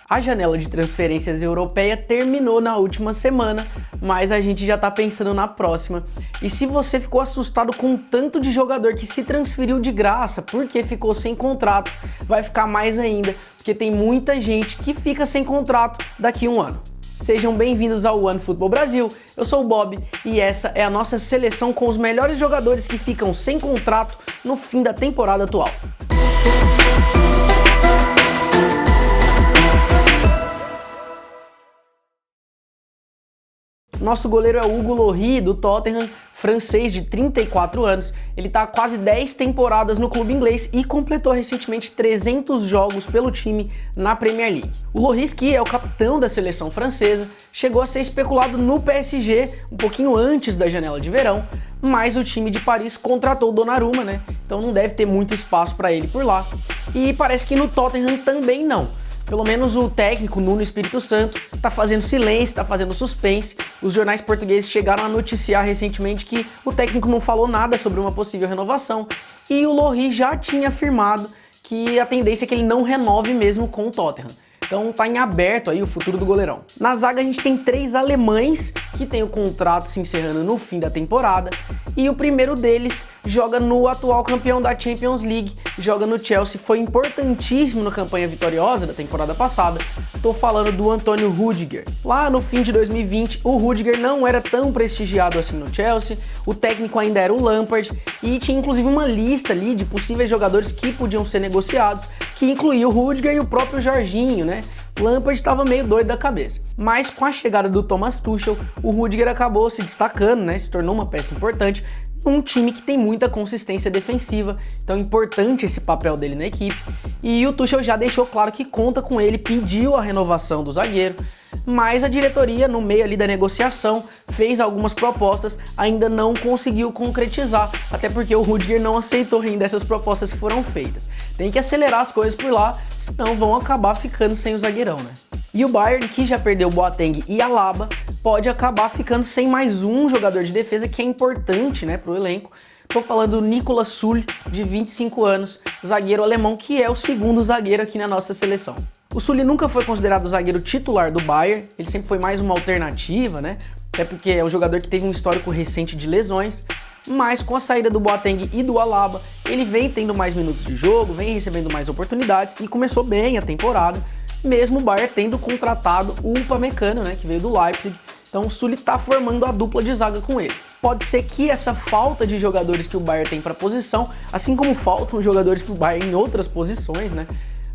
A janela de transferências europeia terminou na última semana, mas a gente já tá pensando na próxima. E se você ficou assustado com o tanto de jogador que se transferiu de graça porque ficou sem contrato, vai ficar mais ainda, porque tem muita gente que fica sem contrato daqui a um ano. Sejam bem-vindos ao OneFootball Brasil, eu sou o Bob e essa é a nossa seleção com os melhores jogadores que ficam sem contrato no fim da temporada atual. Nosso goleiro é Hugo Lloris, do Tottenham, francês de 34 anos. Ele está há quase 10 temporadas no clube inglês e completou recentemente 300 jogos pelo time na Premier League. O Lloris, que é o capitão da seleção francesa, chegou a ser especulado no PSG um pouquinho antes da janela de verão, mas o time de Paris contratou o Donnarumma, né? Então não deve ter muito espaço para ele por lá. E parece que no Tottenham também não. Pelo menos o técnico Nuno Espírito Santo está fazendo silêncio, está fazendo suspense. Os jornais portugueses chegaram a noticiar recentemente que o técnico não falou nada sobre uma possível renovação e o Lloris já tinha afirmado que a tendência é que ele não renove mesmo com o Tottenham. Então tá em aberto aí o futuro do goleirão. Na zaga a gente tem 3 alemães que tem o contrato se encerrando no fim da temporada e o primeiro deles joga no atual campeão da Champions League, joga no Chelsea, foi importantíssimo na campanha vitoriosa da temporada passada. Tô falando do Antonio Rüdiger. Lá no fim de 2020, o Rüdiger não era tão prestigiado assim no Chelsea, o técnico ainda era o Lampard e tinha inclusive uma lista ali de possíveis jogadores que podiam ser negociados, que incluía o Rüdiger e o próprio Jorginho, né? O Lampard estava meio doido da cabeça. Mas com a chegada do Thomas Tuchel, o Rüdiger acabou se destacando, né? Se tornou uma peça importante num time que tem muita consistência defensiva, então é importante esse papel dele na equipe. E o Tuchel já deixou claro que conta com ele, pediu a renovação do zagueiro, mas a diretoria, no meio ali da negociação, fez algumas propostas, ainda não conseguiu concretizar, até porque o Rüdiger não aceitou ainda essas propostas que foram feitas. Tem que acelerar as coisas por lá, senão vão acabar ficando sem o zagueirão, né? E o Bayern, que já perdeu Boateng e Alaba, pode acabar ficando sem mais um jogador de defesa que é importante, né, para o elenco. Tô falando do Niklas Süle, de 25 anos, zagueiro alemão, que é o segundo zagueiro aqui na nossa seleção. O Süle nunca foi considerado o zagueiro titular do Bayern, ele sempre foi mais uma alternativa, né? Até porque é um jogador que teve um histórico recente de lesões, mas com a saída do Boateng e do Alaba, ele vem tendo mais minutos de jogo, vem recebendo mais oportunidades e começou bem a temporada, mesmo o Bayern tendo contratado o Upamecano, né, que veio do Leipzig. Então o Süle tá formando a dupla de zaga com ele. Pode ser que essa falta de jogadores que o Bayern tem para a posição, assim como faltam jogadores para o Bayern em outras posições, né,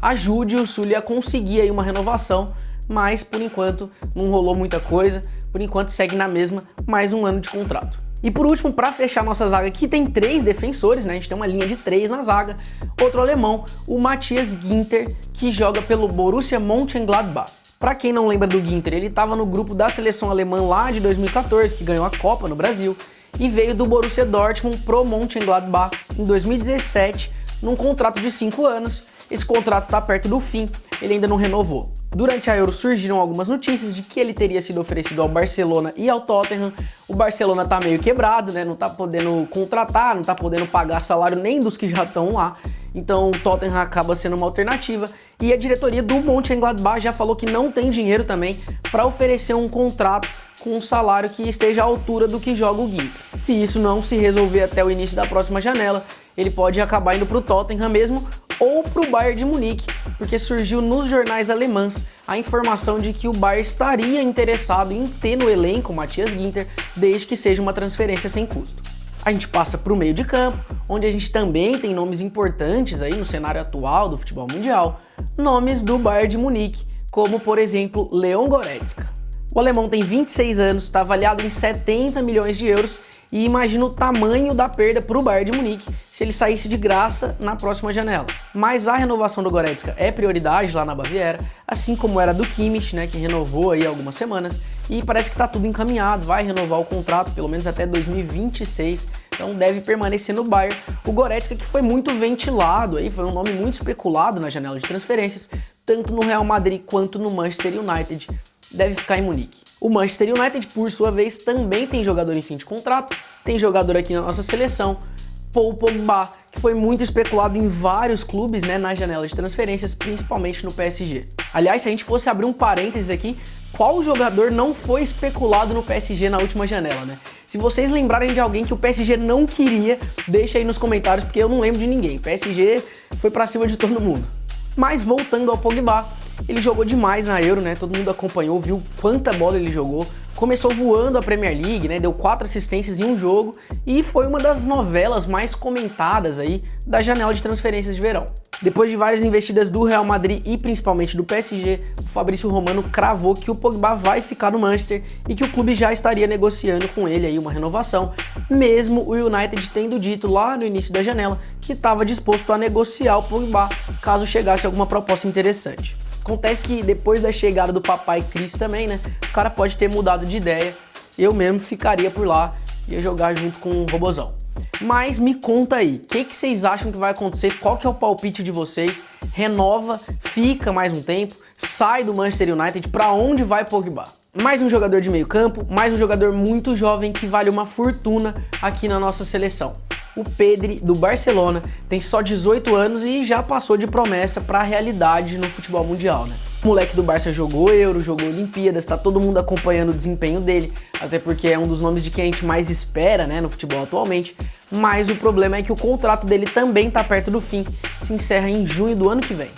ajude o Süle a conseguir aí uma renovação, mas por enquanto não rolou muita coisa, por enquanto segue na mesma, mais um ano de contrato. E por último, para fechar nossa zaga aqui, tem 3 defensores, né? A gente tem uma linha de 3 na zaga. Outro alemão, o Matthias Ginter, que joga pelo Borussia Mönchengladbach. Para quem não lembra do Ginter, ele estava no grupo da seleção alemã lá de 2014, que ganhou a Copa no Brasil, e veio do Borussia Dortmund pro Mönchengladbach em 2017, num contrato de 5 anos. Esse contrato está perto do fim, ele ainda não renovou. Durante a Euro surgiram algumas notícias de que ele teria sido oferecido ao Barcelona e ao Tottenham. O Barcelona tá meio quebrado, né? Não tá podendo contratar, não tá podendo pagar salário nem dos que já estão lá. Então o Tottenham acaba sendo uma alternativa. E a diretoria do Mönchengladbach já falou que não tem dinheiro também para oferecer um contrato com um salário que esteja à altura do que joga o Ginter. Se isso não se resolver até o início da próxima janela, ele pode acabar indo para o Tottenham mesmo ou para o Bayern de Munique, porque surgiu nos jornais alemães a informação de que o Bayern estaria interessado em ter no elenco o Matthias Ginter, desde que seja uma transferência sem custo. A gente passa para o meio de campo, onde a gente também tem nomes importantes aí no cenário atual do futebol mundial, nomes do Bayern de Munique, como por exemplo Leon Goretzka. O alemão tem 26 anos, está avaliado em 70 milhões de euros e imagina o tamanho da perda para o Bayern de Munique se ele saísse de graça na próxima janela. Mas a renovação do Goretzka é prioridade lá na Baviera, assim como era do Kimmich, né, que renovou aí há algumas semanas, e parece que está tudo encaminhado, vai renovar o contrato pelo menos até 2026, então deve permanecer no Bayern. O Goretzka, que foi muito ventilado, aí, foi um nome muito especulado na janela de transferências, tanto no Real Madrid quanto no Manchester United, deve ficar em Munique. O Manchester United, por sua vez, também tem jogador em fim de contrato, tem jogador aqui na nossa seleção, Paul Pogba, que foi muito especulado em vários clubes, né, na janela de transferências, principalmente no PSG. Aliás, se a gente fosse abrir um parênteses aqui, qual jogador não foi especulado no PSG na última janela, né? Se vocês lembrarem de alguém que o PSG não queria, deixa aí nos comentários, porque eu não lembro de ninguém. O PSG foi pra cima de todo mundo. Mas voltando ao Pogba, ele jogou demais na Euro, né? Todo mundo acompanhou, viu quanta bola ele jogou. Começou voando a Premier League, né? Deu 4 assistências em um jogo e foi uma das novelas mais comentadas aí da janela de transferências de verão. Depois de várias investidas do Real Madrid e principalmente do PSG, o Fabrício Romano cravou que o Pogba vai ficar no Manchester e que o clube já estaria negociando com ele aí uma renovação, mesmo o United tendo dito lá no início da janela que estava disposto a negociar o Pogba caso chegasse alguma proposta interessante. Acontece que depois da chegada do papai Chris também, né, o cara pode ter mudado de ideia. Eu mesmo ficaria por lá, ia jogar junto com o Robozão. Mas me conta aí, o que vocês acham que vai acontecer? Qual que é o palpite de vocês? Renova, fica mais um tempo, sai do Manchester United, pra onde vai Pogba? Mais um jogador de meio campo, mais um jogador muito jovem que vale uma fortuna aqui na nossa seleção. O Pedri, do Barcelona, tem só 18 anos e já passou de promessa para a realidade no futebol mundial, né? O moleque do Barça jogou Euro, jogou Olimpíadas, tá todo mundo acompanhando o desempenho dele, até porque é um dos nomes de quem a gente mais espera, né, no futebol atualmente. Mas o problema é que o contrato dele também tá perto do fim, se encerra em junho do ano que vem.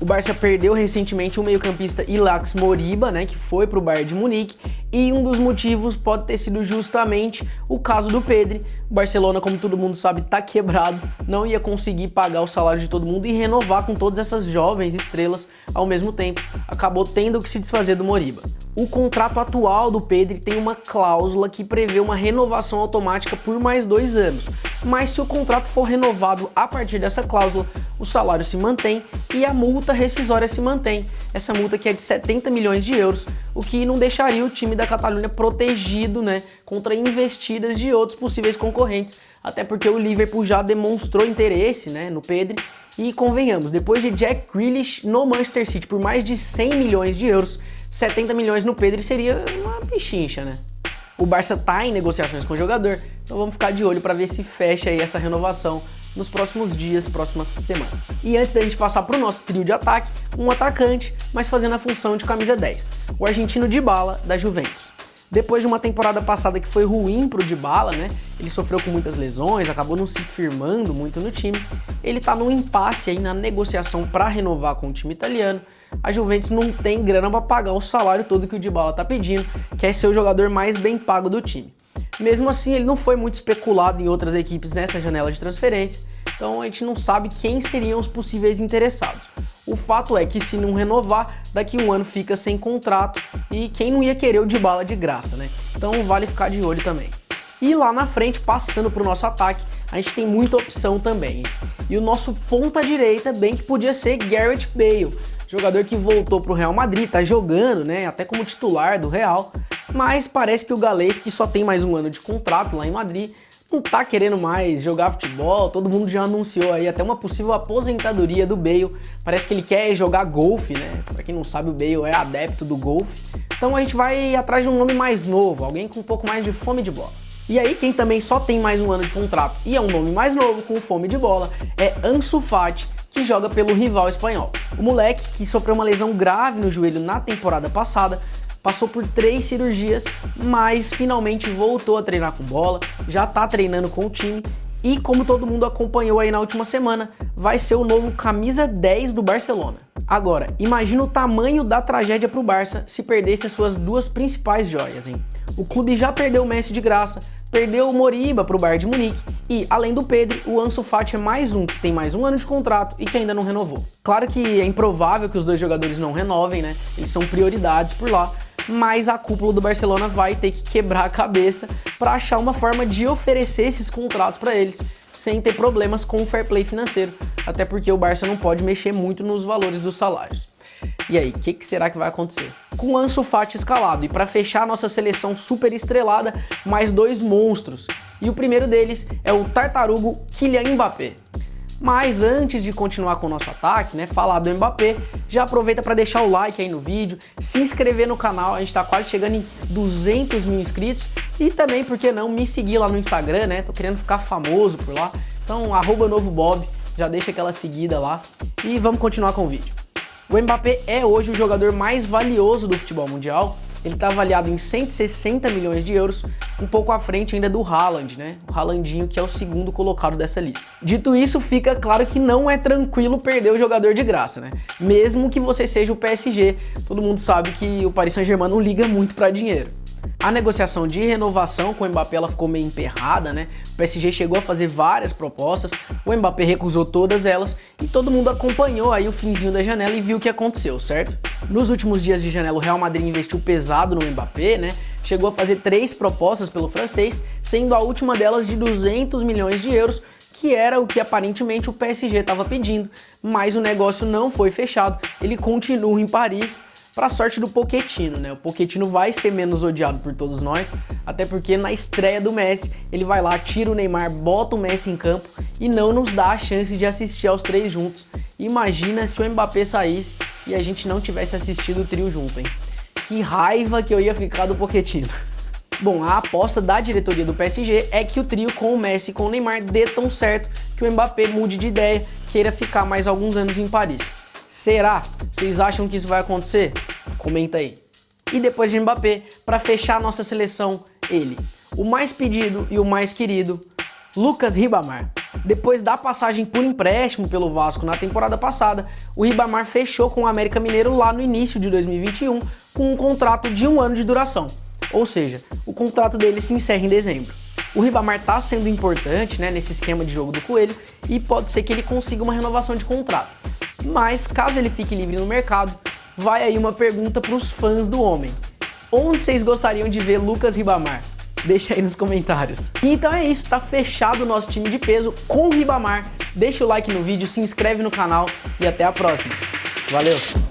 O Barça perdeu recentemente o meio-campista Ilaix Moriba, né, que foi para o Bayern de Munique, e um dos motivos pode ter sido justamente o caso do Pedri. O Barcelona, como todo mundo sabe, tá quebrado, não ia conseguir pagar o salário de todo mundo e renovar com todas essas jovens estrelas ao mesmo tempo. Acabou tendo que se desfazer do Moriba. O contrato atual do Pedri tem uma cláusula que prevê uma renovação automática por mais 2 anos, mas se o contrato for renovado a partir dessa cláusula, o salário se mantém e a multa rescisória se mantém. Essa multa que é de 70 milhões de euros, o que não deixaria o time da Catalunha protegido, né, contra investidas de outros possíveis concorrentes, até porque o Liverpool já demonstrou interesse, né, no Pedri. E convenhamos, depois de Jack Grealish no Manchester City por mais de 100 milhões de euros, 70 milhões no Pedri seria uma pichincha, né? O Barça tá em negociações com o jogador, então vamos ficar de olho para ver se fecha aí essa renovação nos próximos dias, próximas semanas. E antes da gente passar para o nosso trio de ataque, um atacante, mas fazendo a função de camisa 10, o argentino Dybala, da Juventus. Depois de uma temporada passada que foi ruim pro Dybala, né? Ele sofreu com muitas lesões, acabou não se firmando muito no time. Ele tá num impasse aí na negociação para renovar com o time italiano. A Juventus não tem grana para pagar o salário todo que o Dybala tá pedindo, quer ser o jogador mais bem pago do time. Mesmo assim, ele não foi muito especulado em outras equipes nessa janela de transferência, então a gente não sabe quem seriam os possíveis interessados. O fato é que se não renovar, daqui a um ano fica sem contrato e quem não ia querer o Dybala de graça, né? Então vale ficar de olho também. E lá na frente, passando para o nosso ataque, a gente tem muita opção também. E o nosso ponta direita bem que podia ser Gareth Bale, jogador que voltou para o Real Madrid, tá jogando, né, até como titular do Real, mas parece que o galês, que só tem mais um ano de contrato lá em Madrid, não tá querendo mais jogar futebol. Todo mundo já anunciou aí até uma possível aposentadoria do Bale. Parece que ele quer jogar golfe, né? Pra quem não sabe, o Bale é adepto do golfe. Então a gente vai atrás de um nome mais novo, alguém com um pouco mais de fome de bola. E aí quem também só tem mais um ano de contrato e é um nome mais novo com fome de bola é Ansu Fati, que joga pelo rival espanhol. O moleque, que sofreu uma lesão grave no joelho na temporada passada, passou por 3 cirurgias, mas finalmente voltou a treinar com bola, já tá treinando com o time e, como todo mundo acompanhou aí na última semana, vai ser o novo camisa 10 do Barcelona. Agora, imagina o tamanho da tragédia pro Barça se perdesse as suas 2 principais joias, hein? O clube já perdeu o Messi de graça, perdeu o Moriba pro Bayern de Munique e, além do Pedri, o Ansu Fati é mais um que tem mais um ano de contrato e que ainda não renovou. Claro que é improvável que os 2 jogadores não renovem, né? Eles são prioridades por lá, mas a cúpula do Barcelona vai ter que quebrar a cabeça para achar uma forma de oferecer esses contratos para eles sem ter problemas com o fair play financeiro, até porque o Barça não pode mexer muito nos valores dos salários. E aí, o que será que vai acontecer? Com o Ansu Fati escalado e para fechar a nossa seleção super estrelada, mais 2 monstros. E o primeiro deles é o tartarugo Kylian Mbappé. Mas antes de continuar com o nosso ataque, né, falar do Mbappé, já aproveita para deixar o like aí no vídeo, se inscrever no canal, a gente tá quase chegando em 200 mil inscritos, e também, por que não, me seguir lá no Instagram, né, tô querendo ficar famoso por lá, Então, @novobob, já deixa aquela seguida lá e vamos continuar com o vídeo. O Mbappé é hoje o jogador mais valioso do futebol mundial. Ele está avaliado em 160 milhões de euros, um pouco à frente ainda do Haaland, né? O Haalandinho, que é o segundo colocado dessa lista. Dito isso, fica claro que não é tranquilo perder o jogador de graça, né? Mesmo que você seja o PSG, todo mundo sabe que o Paris Saint-Germain não liga muito para dinheiro. A negociação de renovação com o Mbappé ela ficou meio emperrada, né? O PSG chegou a fazer várias propostas, o Mbappé recusou todas elas e todo mundo acompanhou aí o finzinho da janela e viu o que aconteceu, certo? Nos últimos dias de janela, o Real Madrid investiu pesado no Mbappé, né? Chegou a fazer 3 propostas pelo francês, sendo a última delas de 200 milhões de euros, que era o que aparentemente o PSG estava pedindo, mas o negócio não foi fechado, ele continua em Paris, para sorte do Pochettino, né? O Pochettino vai ser menos odiado por todos nós, até porque na estreia do Messi, ele vai lá, tira o Neymar, bota o Messi em campo e não nos dá a chance de assistir aos 3 juntos. Imagina se o Mbappé saísse e a gente não tivesse assistido o trio junto, hein? Que raiva que eu ia ficar do Pochettino. Bom, a aposta da diretoria do PSG é que o trio com o Messi e com o Neymar dê tão certo que o Mbappé mude de ideia, queira ficar mais alguns anos em Paris. Será? Vocês acham que isso vai acontecer? Comenta aí. E depois de Mbappé, para fechar a nossa seleção, ele, o mais pedido e o mais querido, Lucas Ribamar. Depois da passagem por empréstimo pelo Vasco na temporada passada, o Ribamar fechou com o América Mineiro lá no início de 2021 com um contrato de 1 ano de duração. Ou seja, o contrato dele se encerra em dezembro. O Ribamar está sendo importante, né, nesse esquema de jogo do Coelho e pode ser que ele consiga uma renovação de contrato. Mas caso ele fique livre no mercado, vai aí uma pergunta para os fãs do homem. Onde vocês gostariam de ver Lucas Ribamar? Deixa aí nos comentários. Então é isso, tá fechado o nosso time de peso com o Ribamar. Deixa o like no vídeo, se inscreve no canal e até a próxima. Valeu!